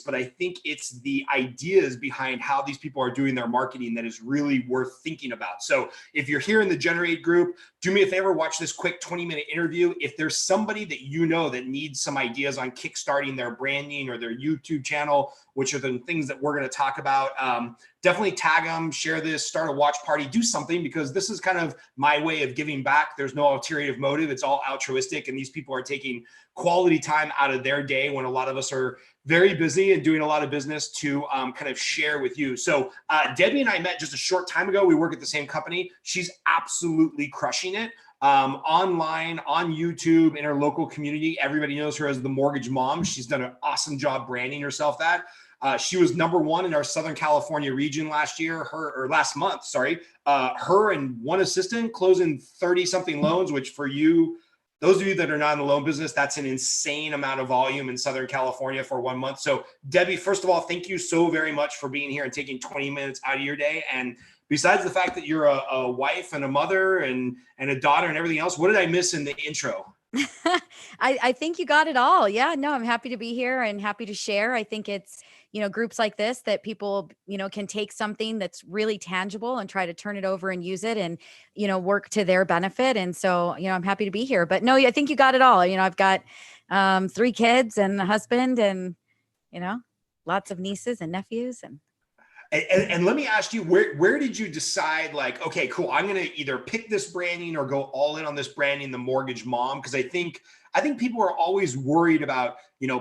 but I think it's the ideas behind how these people are doing their marketing that is really worth thinking about. So if you're here in the Generate group, do me a favor, watch this quick 20-minute interview. If there's somebody that you know that needs some ideas on kickstarting their branding or their YouTube channel, which are the things that we're going to talk about, definitely tag them, share this, start a watch party, do something, because this is kind of my way of giving back. There's no ulterior motive. It's all altruistic. And these people are taking quality time out of their day when a lot of us are very busy and doing a lot of business to kind of share with you. So Debbie and I met just a short time ago. We work at the same company. She's absolutely crushing it. Online, on YouTube, in her local community. Everybody knows her as the Mortgage Mom. She's done an awesome job branding herself that. She was #1 in our Southern California region last month. Her and one assistant closing 30-something loans, which for you, those of you that are not in the loan business, that's an insane amount of volume in Southern California for 1 month. So Debbie, first of all, thank you so very much for being here and taking 20 minutes out of your day. And besides the fact that you're a wife and a mother and a daughter and everything else, what did I miss in the intro? I think you got it all. Yeah, no, I'm happy to be here and happy to share. I think it's, groups like this that people, can take something that's really tangible and try to turn it over and use it and, work to their benefit. And so, I'm happy to be here. But no, I think you got it all. I've got 3 kids and a husband and, lots of nieces and nephews. And let me ask you, where did you decide, like, okay, cool, I'm going to either pick this branding or go all in on this branding, the Mortgage Mom? Because I think people are always worried about,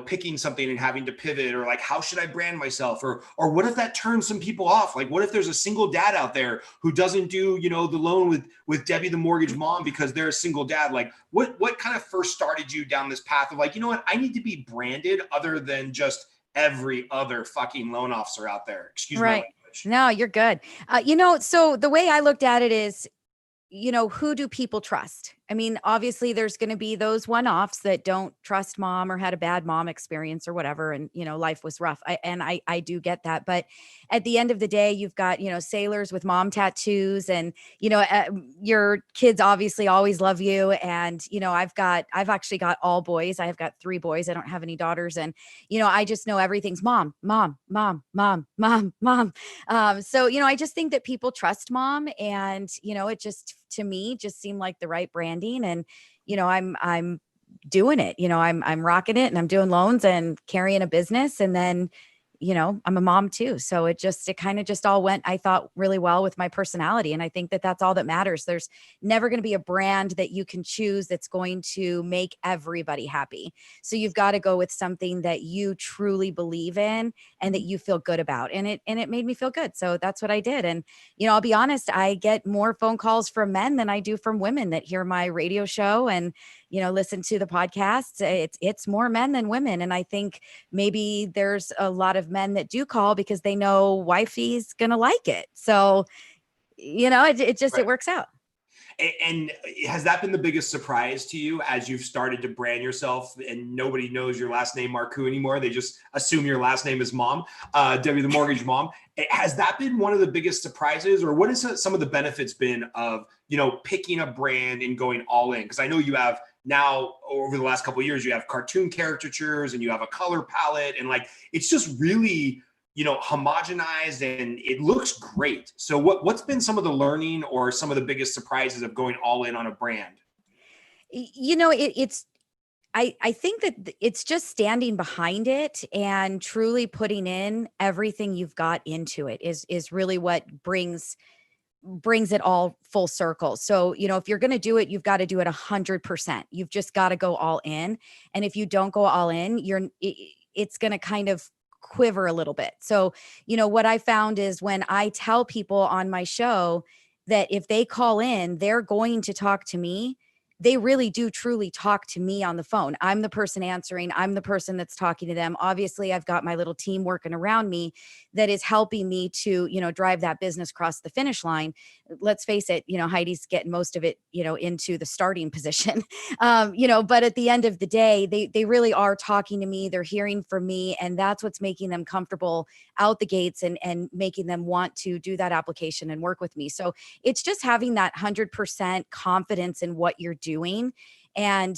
picking something and having to pivot, or like, how should I brand myself? Or what if that turns some people off? Like, what if there's a single dad out there who doesn't do, the loan with Debbie, the Mortgage Mom, because they're a single dad? Like, what kind of first started you down this path of like, you know what, I need to be branded other than just every other fucking loan officer out there? Excuse my language. No, you're good. So the way I looked at it is, who do people trust? I mean, obviously there's going to be those one-offs that don't trust mom or had a bad mom experience or whatever. And, life was rough. I do get that. But at the end of the day, you've got, sailors with mom tattoos and, your kids obviously always love you. And, I've actually got all boys. I have got 3 boys. I don't have any daughters. And, I just know everything's mom, mom, mom, mom, mom, mom. So, I just think that people trust mom, and, it just, to me, just seemed like the right branding. And, I'm doing it, I'm rocking it, and I'm doing loans and carrying a business. And then, I'm a mom too. So it kind of just all went, I thought, really well with my personality. And I think that that's all that matters. There's never going to be a brand that you can choose that's going to make everybody happy. So you've got to go with something that you truly believe in and that you feel good about. And it made me feel good. So that's what I did. And, I'll be honest, I get more phone calls from men than I do from women that hear my radio show and, listen to the podcasts. It's more men than women. And I think maybe there's a lot of men that do call because they know wifey's going to like it. So, it works out. And has that been the biggest surprise to you as you've started to brand yourself and nobody knows your last name Marcoux anymore? They just assume your last name is Mom, Debbie the Mortgage Mom. Has that been one of the biggest surprises, or what has some of the benefits been of, picking a brand and going all in? Because I know you have now, over the last couple of years, you have cartoon caricatures and you have a color palette, and like, it's just really, homogenized and it looks great. So what's been some of the learning or some of the biggest surprises of going all in on a brand? I think that it's just standing behind it and truly putting in everything you've got into it is really what brings it all full circle. So, if you're going to do it, you've got to do it 100%. You've just got to go all in. And if you don't go all in, it's going to kind of quiver a little bit. So, what I found is when I tell people on my show that if they call in, they're going to talk to me, they really do truly talk to me on the phone. I'm the person answering. I'm the person that's talking to them. Obviously, I've got my little team working around me that is helping me to, drive that business across the finish line. Let's face it, Heidi's getting most of it, into the starting position. But at the end of the day, they really are talking to me. They're hearing from me. And that's what's making them comfortable out the gates and making them want to do that application and work with me. So it's just having that 100% confidence in what you're doing and,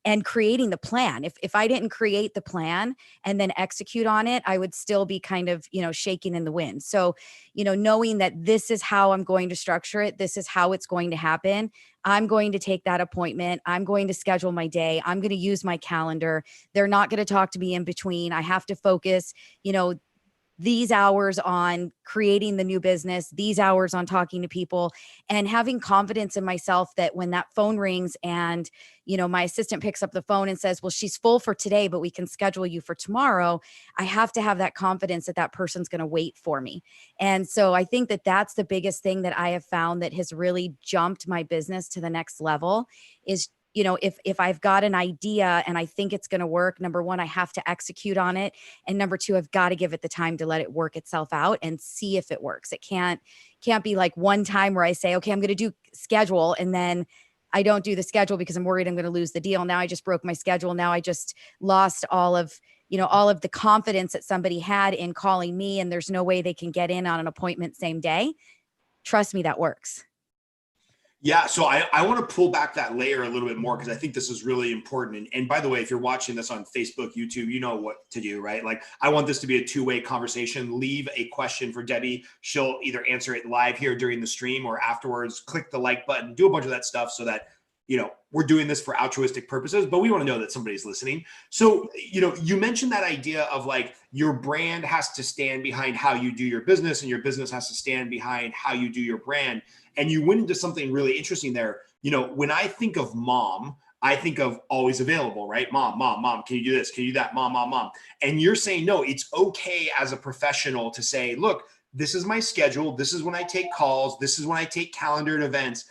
and creating the plan. If I didn't create the plan and then execute on it, I would still be kind of, shaking in the wind. So, knowing that this is how I'm going to structure it, this is how it's going to happen. I'm going to take that appointment. I'm going to schedule my day. I'm going to use my calendar. They're not going to talk to me in between. I have to focus, these hours on creating the new business, these hours on talking to people, and having confidence in myself that when that phone rings and, my assistant picks up the phone and says, well, she's full for today, but we can schedule you for tomorrow. I have to have that confidence that that person's going to wait for me. And so I think that that's the biggest thing that I have found that has really jumped my business to the next level is, if I've got an idea and I think it's going to work, number one, I have to execute on it. And number two, I've got to give it the time to let it work itself out and see if it works. It can't be like one time where I say, okay, I'm going to do schedule. And then I don't do the schedule because I'm worried I'm going to lose the deal. Now I just broke my schedule. Now I just lost all of the confidence that somebody had in calling me, and there's no way they can get in on an appointment same day. Trust me, that works. Yeah. So I want to pull back that layer a little bit more because I think this is really important. And by the way, if you're watching this on Facebook, YouTube, you know what to do, right? Like I want this to be a two-way conversation. Leave a question for Debbie. She'll either answer it live here during the stream or afterwards. Click the like button, do a bunch of that stuff so that, we're doing this for altruistic purposes, but we want to know that somebody's listening. So, you mentioned that idea of like your brand has to stand behind how you do your business and your business has to stand behind how you do your brand. And you went into something really interesting there. When I think of mom, I think of always available, right? Mom, can you do this? Can you do that? Mom. And you're saying, no, it's okay as a professional to say, look, this is my schedule. This is when I take calls. This is when I take calendared events.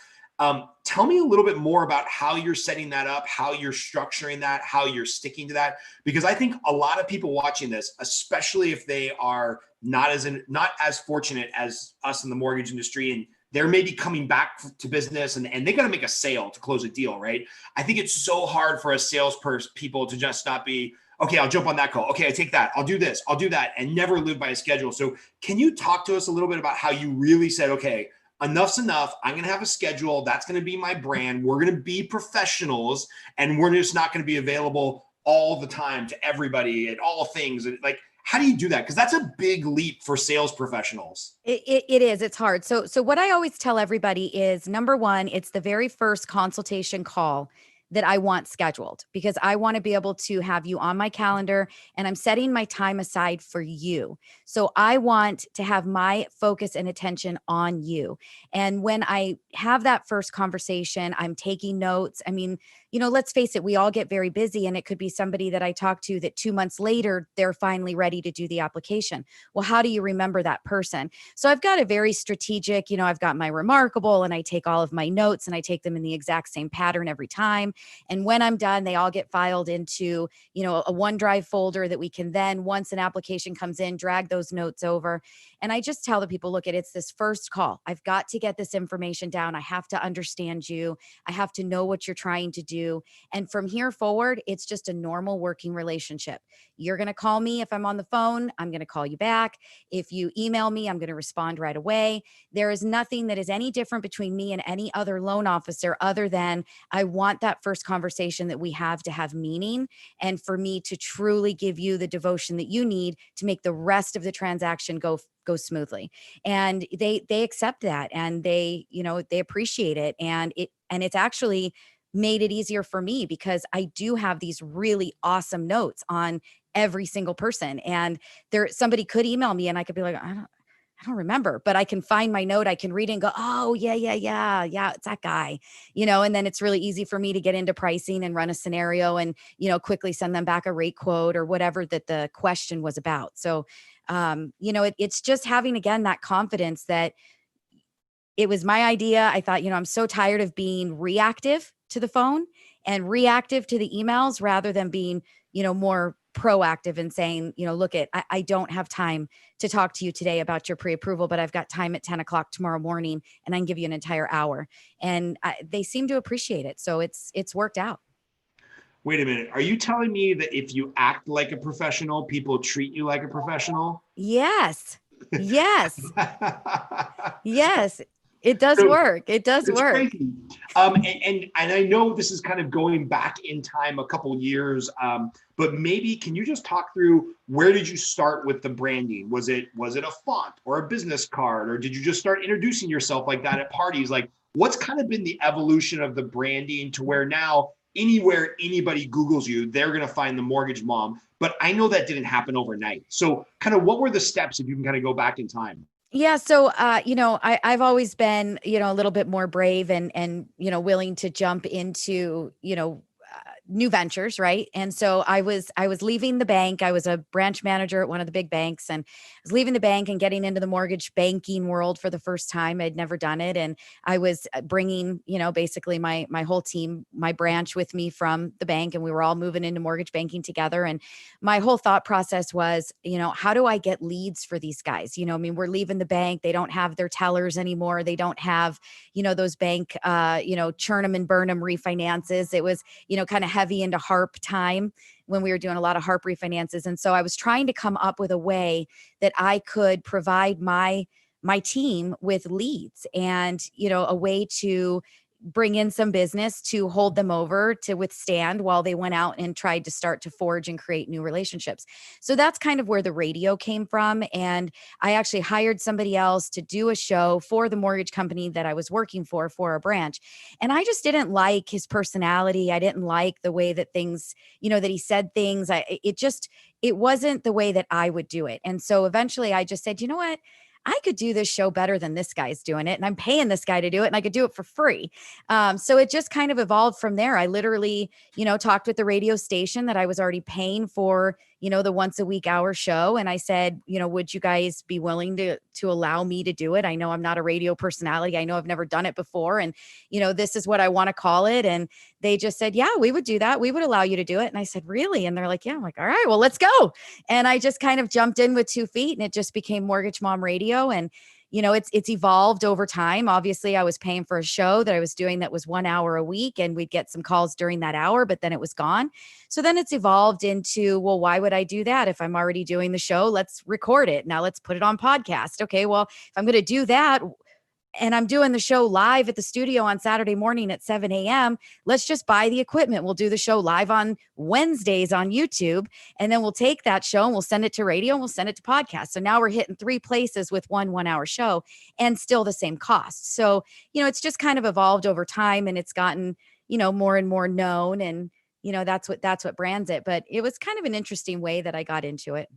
Tell me a little bit more about how you're setting that up, how you're structuring that, how you're sticking to that, because I think a lot of people watching this, especially if they are not as fortunate as us in the mortgage industry, and they're maybe coming back to business and they got to make a sale to close a deal, right? I think it's so hard for a salesperson people to just not be, okay, I'll jump on that call. Okay, I take that. I'll do this. I'll do that, and never live by a schedule. So can you talk to us a little bit about how you really said, okay, enough's enough. I'm going to have a schedule. That's going to be my brand. We're going to be professionals, and we're just not going to be available all the time to everybody and all things. Like, how do you do that? Because that's a big leap for sales professionals. It is. It's hard. So what I always tell everybody is, number one, it's the very first consultation call that I want scheduled, because I want to be able to have you on my calendar, and I'm setting my time aside for you. So I want to have my focus and attention on you. And when I have that first conversation, I'm taking notes. I mean, let's face it, we all get very busy, and it could be somebody that I talk to that 2 months later, they're finally ready to do the application. Well, how do you remember that person? So I've got a very strategic, I've got my Remarkable, and I take all of my notes and I take them in the exact same pattern every time. And when I'm done, they all get filed into, a OneDrive folder that we can then, once an application comes in, drag those notes over. And I just tell the people, look, it's this first call. I've got to get this information down. I have to understand you. I have to know what you're trying to do. And from here forward, it's just a normal working relationship. You're going to call me if I'm on the phone. I'm going to call you back. If you email me, I'm going to respond right away. There is nothing that is any different between me and any other loan officer other than I want that first conversation that we have to have meaning, and for me to truly give you the devotion that you need to make the rest of the transaction go smoothly. And they accept that, and they appreciate it. And it's actually made it easier for me, because I do have these really awesome notes on every single person. And somebody could email me and I could be like, I don't remember, but I can find my note. I can read it and go, oh yeah, it's that guy, and then it's really easy for me to get into pricing and run a scenario and, quickly send them back a rate quote or whatever that the question was about. So, it's just having, again, that confidence that it was my idea. I thought, I'm so tired of being reactive to the phone and reactive to the emails rather than being, more proactive and saying, look, I don't have time to talk to you today about your pre-approval, but I've got time at 10 o'clock tomorrow morning, and I can give you an entire hour. And they seem to appreciate it. So it's worked out. Wait a minute. Are you telling me that if you act like a professional, people treat you like a professional? Yes. Yes. Yes. It does work. It does work. Crazy. And I know this is kind of going back in time a couple years, but maybe can you just talk through where did you start with the branding? Was it a font or a business card, or did you just start introducing yourself like that at parties? Like, what's kind of been the evolution of the branding to where now anywhere anybody Googles you, they're going to find the mortgage mom? But I know that didn't happen overnight. So kind of what were the steps if you can kind of go back in time? Yeah. So, I've always been, a little bit more brave and, willing to jump into, new ventures. Right. And so I was leaving the bank. I was a branch manager at one of the big banks, and I was leaving the bank and getting into the mortgage banking world for the first time. I'd never done it. And I was bringing, basically my whole team, my branch with me from the bank, and we were all moving into mortgage banking together. And my whole thought process was, how do I get leads for these guys? I mean, we're leaving the bank. They don't have their tellers anymore. They don't have, those bank, churn them and burn them refinances. It was, kind of heavy into HARP time when we were doing a lot of HARP refinances. And so I was trying to come up with a way that I could provide my team with leads and, a way to bring in some business to hold them over to withstand while they went out and tried to start to forge and create new relationships. So that's kind of where the radio came from. And I actually hired somebody else to do a show for the mortgage company that I was working for a branch. And I just didn't like his personality. I didn't like the way that things, that he said things. It wasn't the way that I would do it. And so eventually I just said, you know what? I could do this show better than this guy's doing it. And I'm paying this guy to do it, and I could do it for free. So it just kind of evolved from there. I literally, talked with the radio station that I was already paying for, the once a week hour show. And I said, would you guys be willing to allow me to do it? I know I'm not a radio personality. I know I've never done it before. And, this is what I want to call it. And they just said, yeah, we would do that. We would allow you to do it. And I said, really? And they're like, yeah. I'm like, all right, well, let's go. And I just kind of jumped in with 2 feet, and it just became Mortgage Mom Radio. And it's evolved over time. Obviously, I was paying for a show that I was doing that was 1 hour a week, and we'd get some calls during that hour, but then it was gone. So then it's evolved into, well, why would I do that if I'm already doing the show? Let's record it. Now let's put it on podcast. Okay, well, if I'm going to do that, and I'm doing the show live at the studio on Saturday morning at 7 a.m. Let's just buy the equipment. We'll do the show live on Wednesdays on YouTube. And then we'll take that show and we'll send it to radio and we'll send it to podcast. So now we're hitting 3 places with 1 hour show and still the same cost. So, it's just kind of evolved over time, and it's gotten, more and more known. And, that's what brands it. But it was kind of an interesting way that I got into it.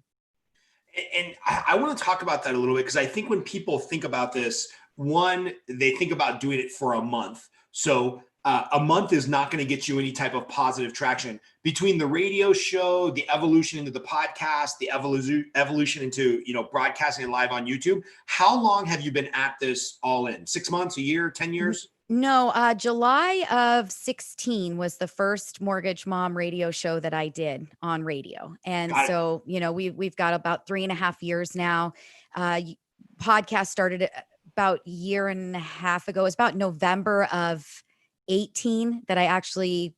And I want to talk about that a little bit, because I think when people think about this, one, they think about doing it for a month. So a month is not going to get you any type of positive traction. Between the radio show, the evolution into the podcast, the evolution into, broadcasting live on YouTube. How long have you been at this all in? 6 months, a year, 10 years? No, July of 16 was the first Mortgage Mom radio show that I did on radio. And so, we've got about 3.5 years now. Podcast started about a year and a half ago. It's about November of 18 that I actually,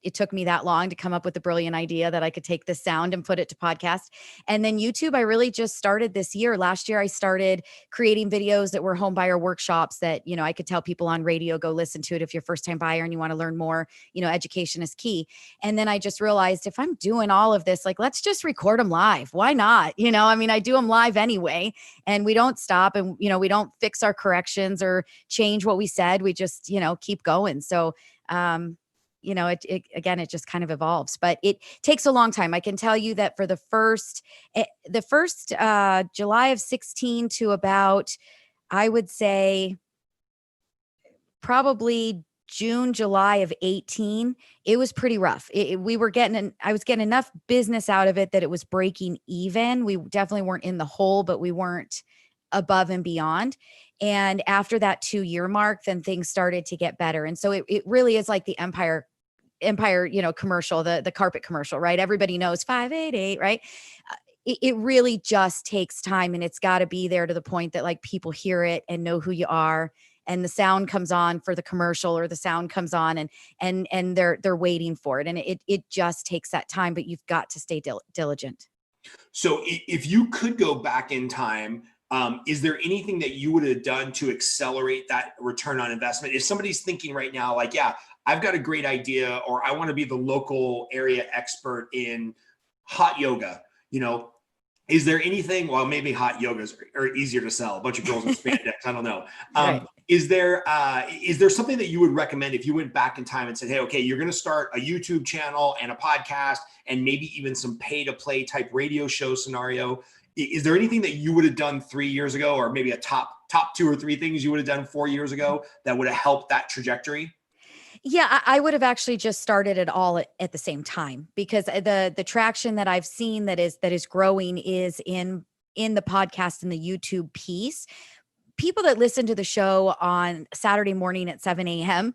it took me that long to come up with the brilliant idea that I could take this sound and put it to podcast. And then YouTube, I really just started this year. Last year, I started creating videos that were home buyer workshops that, I could tell people on radio, go listen to it if you're a first time buyer and you want to learn more, education is key. And then I just realized, if I'm doing all of this, like, let's just record them live. Why not? I do them live anyway, and we don't stop, and, we don't fix our corrections or change what we said. We just, keep going. So, it just kind of evolves, but it takes a long time. I can tell you that for the first July of 16 to about, I would say probably June, July of 18, it was pretty rough. I was getting enough business out of it that it was breaking even. We definitely weren't in the hole, but we weren't above and beyond. And after that 2-year mark, then things started to get better. And so it really is like the Empire, commercial, the carpet commercial, right? Everybody knows 588, right? It really just takes time, and it's got to be there to the point that, like, people hear it and know who you are, and the sound comes on for the commercial, or the sound comes on and they're waiting for it. And it just takes that time, but you've got to stay diligent. So if you could go back in time, Is there anything that you would have done to accelerate that return on investment? If somebody's thinking right now, like, yeah, I've got a great idea, or I want to be the local area expert in hot yoga, is there anything, well, maybe hot yogas are easier to sell, a bunch of girls in spandex, I don't know. Right. Is there something that you would recommend if you went back in time and said, hey, okay, you're going to start a YouTube channel and a podcast and maybe even some pay to play type radio show scenario? Is there anything that you would have done 3 years ago, or maybe a top 2 or 3 things you would have done 4 years ago that would have helped that trajectory? Yeah, I would have actually just started it all at the same time, because the traction that I've seen that is growing is in the podcast and the YouTube piece. People that listen to the show on Saturday morning at 7 a.m.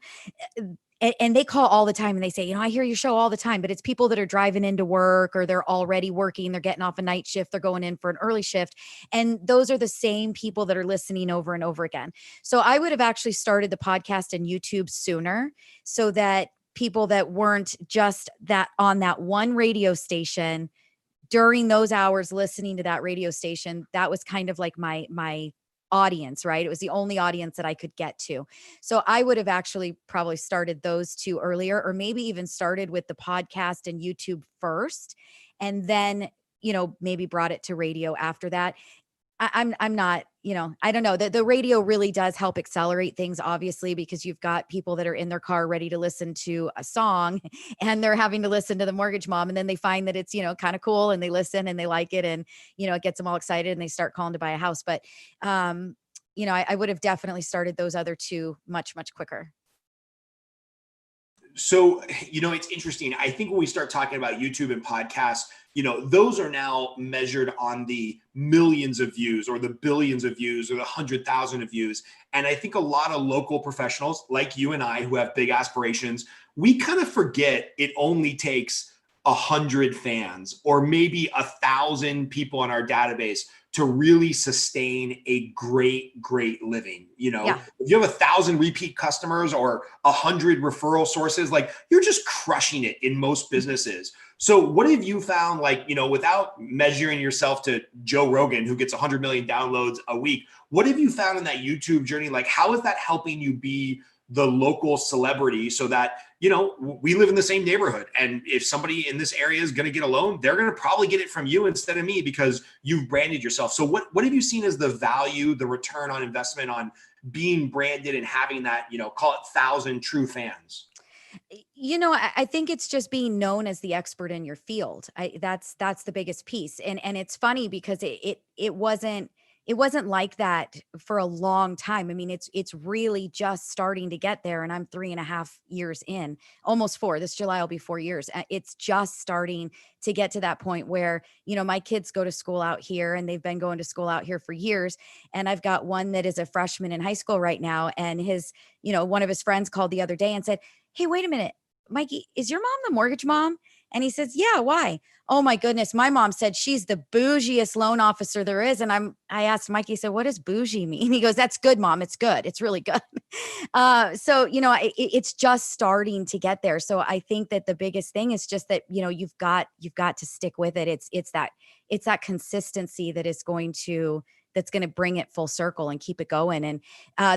And they call all the time and they say, I hear your show all the time, but it's people that are driving into work, or they're already working, they're getting off a night shift, they're going in for an early shift. And those are the same people that are listening over and over again. So I would have actually started the podcast and YouTube sooner, so that people that weren't just that on that one radio station during those hours listening to that radio station, that was kind of like my audience, right? It was the only audience that I could get to. So I would have actually probably started those two earlier, or maybe even started with the podcast and YouTube first, and then, maybe brought it to radio after that. I'm not, I don't know. The radio really does help accelerate things, obviously, because you've got people that are in their car ready to listen to a song, and they're having to listen to the Mortgage Mom. And then they find that it's, kind of cool, and they listen and they like it, and, it gets them all excited, and they start calling to buy a house. But, I would have definitely started those other two much, much quicker. So, it's interesting. I think when we start talking about YouTube and podcasts, those are now measured on the millions of views, or the billions of views, or the 100,000 of views. And I think a lot of local professionals like you and I, who have big aspirations, we kind of forget it only takes 100 fans, or maybe 1,000 people in our database to really sustain a great living. Yeah. If you have 1,000 repeat customers or 100 referral sources, like, you're just crushing it in most businesses. So what have you found, like, without measuring yourself to Joe Rogan, who gets 100 million downloads a week, what have you found in that YouTube journey? Like, how is that helping you be the local celebrity, so that, we live in the same neighborhood, and if somebody in this area is going to get a loan, they're going to probably get it from you instead of me, because you've branded yourself. So what have you seen as the value, the return on investment on being branded and having that, call it 1,000 true fans? I think it's just being known as the expert in your field. That's the biggest piece. And it's funny because it wasn't like that for a long time. I mean, it's really just starting to get there, and I'm 3.5 years in, almost 4. This July will be 4 years. It's just starting to get to that point where, my kids go to school out here, and they've been going to school out here for years. And I've got one that is a freshman in high school right now, and one of his friends called the other day and said, "Hey, wait a minute, Mikey, is your mom the Mortgage Mom?" And he says, "Yeah, why?" "Oh my goodness, my mom said she's the bougiest loan officer there is." And I asked Mikey, said, "What does bougie mean?" He goes, "That's good, Mom. It's good. It's really good." So, it's just starting to get there. So I think that the biggest thing is just that, you've got to stick with it. It's that consistency that's going to bring it full circle and keep it going. And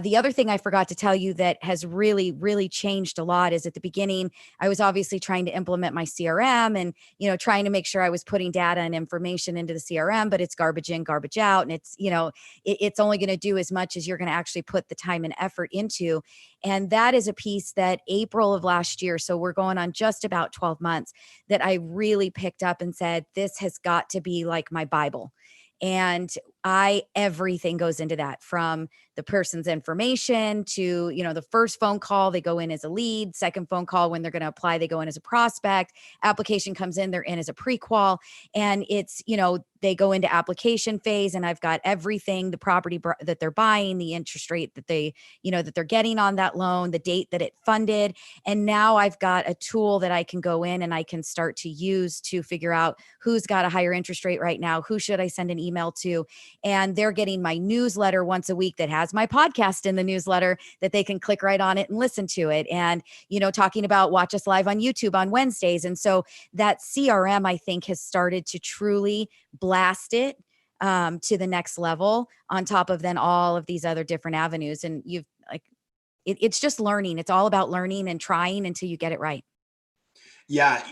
the other thing I forgot to tell you that has really, really changed a lot is, at the beginning, I was obviously trying to implement my CRM, and, trying to make sure I was putting data and information into the CRM, but it's garbage in, garbage out. And it's only going to do as much as you're going to actually put the time and effort into. And that is a piece that April of last year, so we're going on just about 12 months, that I really picked up and said, this has got to be like my Bible. And everything goes into that, from the person's information to, the first phone call, they go in as a lead. Second phone call, when they're going to apply, they go in as a prospect. Application comes in, they're in as a pre-qual. And it's, they go into application phase, and I've got everything, the property that they're buying, the interest rate that that they're getting on that loan, the date that it funded. And now I've got a tool that I can go in and I can start to use to figure out who's got a higher interest rate right now, who should I send an email to. And they're getting my newsletter once a week that has my podcast in the newsletter, that they can click right on it and listen to it. And, talking about watch us live on YouTube on Wednesdays. And so that CRM, I think, has started to truly blast it to the next level on top of then all of these other different avenues. And you've like, it's just learning. It's all about learning and trying until you get it right. Yeah,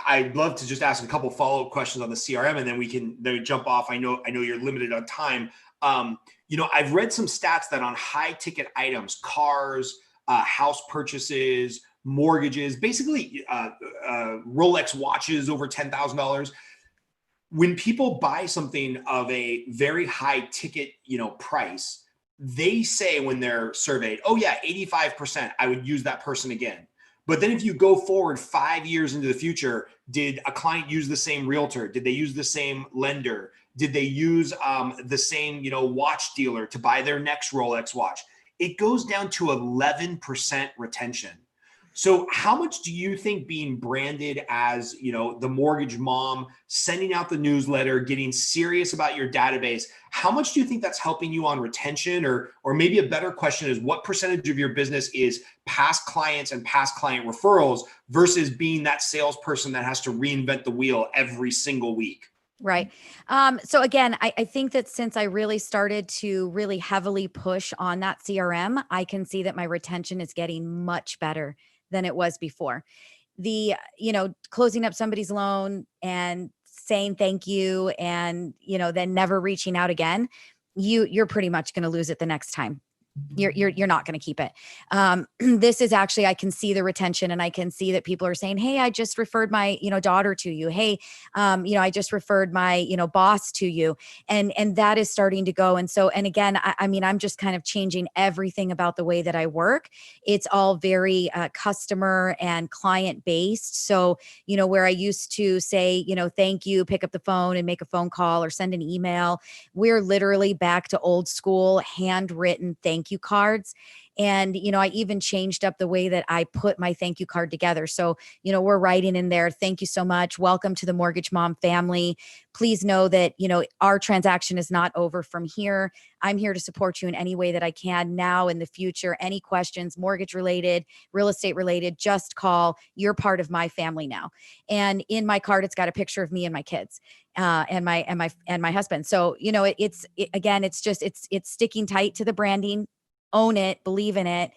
I'd love to just ask a couple follow-up questions on the CRM, and then we can then jump off. I know you're limited on time. I've read some stats that on high ticket items, cars, house purchases, mortgages, basically Rolex watches over $10,000. When people buy something of a very high ticket, price, they say when they're surveyed, oh yeah, 85%, I would use that person again. But then if you go forward 5 years into the future, did a client use the same realtor? Did they use the same lender? Did they use the same, watch dealer to buy their next Rolex watch? It goes down to 11% retention. So how much do you think being branded as, the mortgage mom, sending out the newsletter, getting serious about your database, how much do you think that's helping you on retention? Or maybe a better question is, what percentage of your business is past clients and past client referrals versus being that salesperson that has to reinvent the wheel every single week? Right. So again, I think that since I really started to really heavily push on that CRM, I can see that my retention is getting much better than it was before. Closing up somebody's loan and saying thank you and, then never reaching out again, you're pretty much going to lose it the next time. You're not going to keep it. This is actually, I can see the retention and I can see that people are saying, hey, I just referred my, daughter to you. Hey, I just referred my, boss to you. And that is starting to go. And so, and again, I'm just kind of changing everything about the way that I work. It's all very customer and client based. So, where I used to say, thank you, pick up the phone and make a phone call or send an email, we're literally back to old school handwritten thank you cards. And, I even changed up the way that I put my thank you card together. So, we're writing in there, thank you so much. Welcome to the Mortgage Mom family. Please know that, our transaction is not over from here. I'm here to support you in any way that I can now in the future. Any questions, mortgage related, real estate related, just call. You're part of my family now. And in my card, it's got a picture of me and my kids. And my husband. So, it's sticking tight to the branding, own it, believe in it.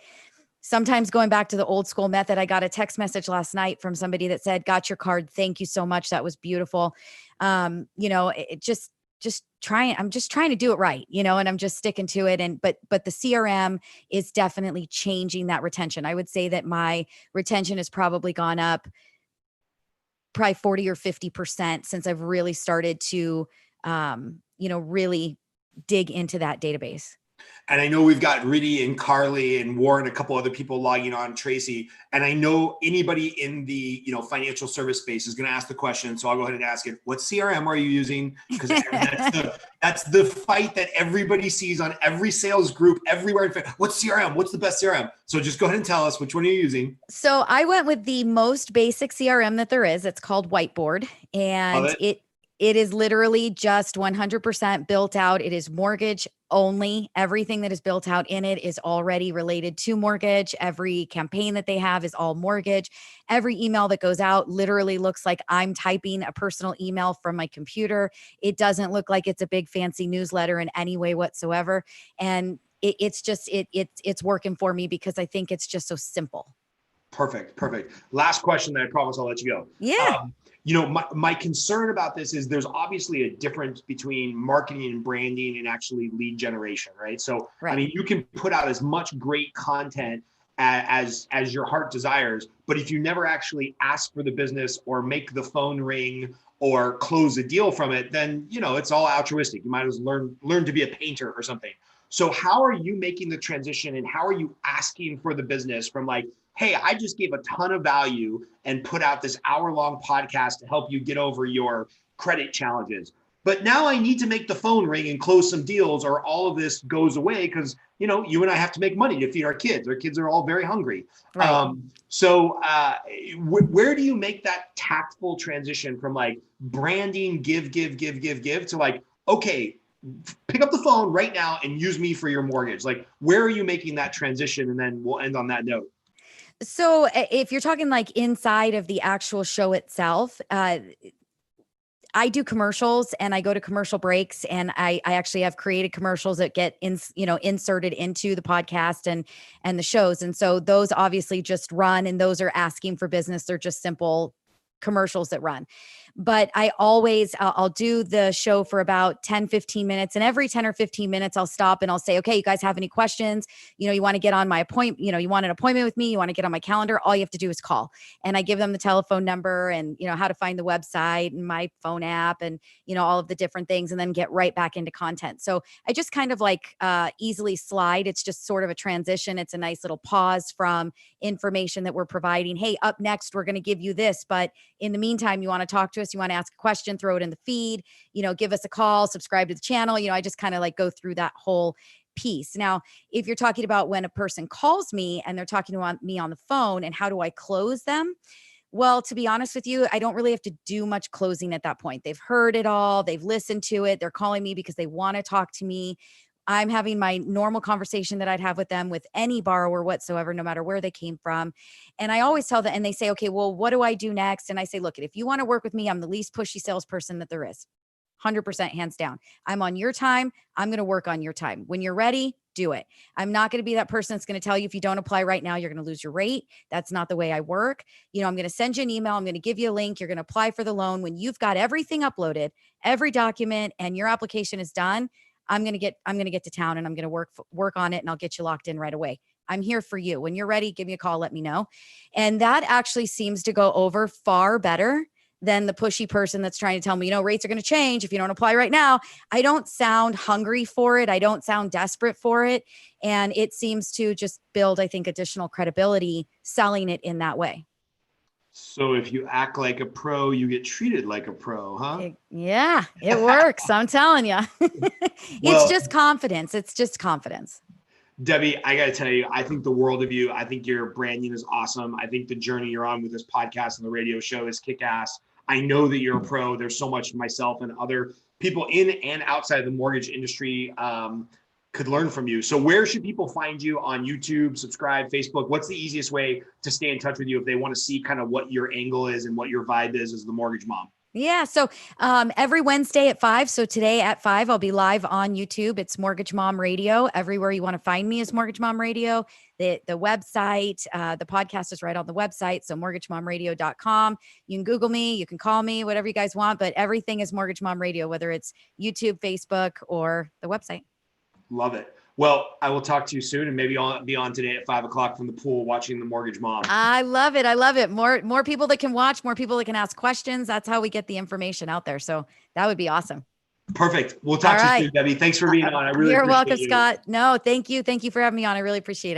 Sometimes going back to the old school method, I got a text message last night from somebody that said, got your card. Thank you so much. That was beautiful. It just trying, I'm just trying to do it right, and I'm just sticking to it. But the CRM is definitely changing that retention. I would say that my retention has probably gone up probably 40 or 50% since I've really started to, really dig into that database. And I know we've got Riddy and Carly and Warren, a couple other people logging on, Tracy. And I know anybody in the financial service space is going to ask the question. So I'll go ahead and ask it. What CRM are you using? Because that's the fight that everybody sees on every sales group everywhere. What's CRM? What's the best CRM? So just go ahead and tell us, which one are you using? So I went with the most basic CRM that there is. It's called Whiteboard, and it is literally just 100% built out. It is mortgage only. Everything that is built out in it is already related to mortgage. Every campaign that they have is all mortgage. Every email that goes out literally looks like I'm typing a personal email from my computer. It doesn't look like it's a big fancy newsletter in any way whatsoever. And it's working for me because I think it's just so simple. Perfect. Last question, then I promise I'll let you go. Yeah. My concern about this is there's obviously a difference between marketing and branding and actually lead generation, right? So, right. You can put out as much great content as your heart desires, but if you never actually ask for the business or make the phone ring or close a deal from it, then, it's all altruistic. You might as well learn to be a painter or something. So how are you making the transition, and how are you asking for the business from like, hey, I just gave a ton of value and put out this hour-long podcast to help you get over your credit challenges, but now I need to make the phone ring and close some deals, or all of this goes away because, you and I have to make money to feed our kids. Our kids are all very hungry. Right. Where do you make that tactful transition from like branding, give to like, okay, pick up the phone right now and use me for your mortgage? Like, where are you making that transition? And then we'll end on that note. So if you're talking like inside of the actual show itself, I do commercials and I go to commercial breaks, and I actually have created commercials that get inserted into the podcast and the shows. And so those obviously just run, and those are asking for business. They're just simple commercials that run. But I always, I'll do the show for about 10-15 minutes. And every 10 or 15 minutes, I'll stop and I'll say, okay, you guys have any questions? You want to get on my appointment, you want an appointment with me, you want to get on my calendar, all you have to do is call. And I give them the telephone number and, how to find the website and my phone app and, all of the different things, and then get right back into content. So I just kind of like easily slide. It's just sort of a transition. It's a nice little pause from information that we're providing. Hey, up next, we're going to give you this. But in the meantime, you want to talk to us, you want to ask a question, throw it in the feed, give us a call, subscribe to the channel. I just kind of like go through that whole piece. Now, if you're talking about when a person calls me and they're talking to me on the phone and how do I close them? Well, to be honest with you, I don't really have to do much closing at that point. They've heard it all. They've listened to it. They're calling me because they want to talk to me. I'm having my normal conversation that I'd have with them with any borrower whatsoever, no matter where they came from. And I always tell them, and they say, okay, well, what do I do next? And I say, look, if you want to work with me, I'm the least pushy salesperson that there is. 100% hands down. I'm on your time. I'm going to work on your time. When you're ready, do it. I'm not going to be that person that's going to tell you if you don't apply right now, you're going to lose your rate. That's not the way I work. I'm going to send you an email. I'm going to give you a link. You're going to apply for the loan. When you've got everything uploaded, every document, and your application is done, I'm going to get to town and I'm going to work on it, and I'll get you locked in right away. I'm here for you. When you're ready, give me a call, let me know. And that actually seems to go over far better than the pushy person that's trying to tell me, rates are going to change if you don't apply right now. I don't sound hungry for it. I don't sound desperate for it. And it seems to just build, I think, additional credibility selling it in that way. So if you act like a pro, you get treated like a pro, huh? It works. I'm telling you. It's just confidence. It's just confidence. Debbie, I got to tell you, I think the world of you. I think your branding is awesome. I think the journey you're on with this podcast and the radio show is kick-ass. I know that you're a pro. There's so much myself and other people in and outside the mortgage industry could learn from you. So where should people find you on YouTube, subscribe, Facebook? What's the easiest way to stay in touch with you if they want to see kind of what your angle is and what your vibe is as the mortgage mom? Yeah. So every Wednesday at 5. So today at 5, I'll be live on YouTube. It's Mortgage Mom Radio. Everywhere you want to find me is Mortgage Mom Radio. The website, the podcast is right on the website. So mortgagemomradio.com. You can Google me, you can call me, whatever you guys want, but everything is Mortgage Mom Radio, whether it's YouTube, Facebook, or the website. Love it. Well, I will talk to you soon, and maybe I'll be on today at 5:00 from the pool watching the Mortgage Mom. I love it. I love it. More people that can watch, more people that can ask questions. That's how we get the information out there. So that would be awesome. Perfect. We'll talk to you soon, Debbie. Thanks for being on. I really appreciate it. You're welcome, Scott. No, thank you. Thank you for having me on. I really appreciate it.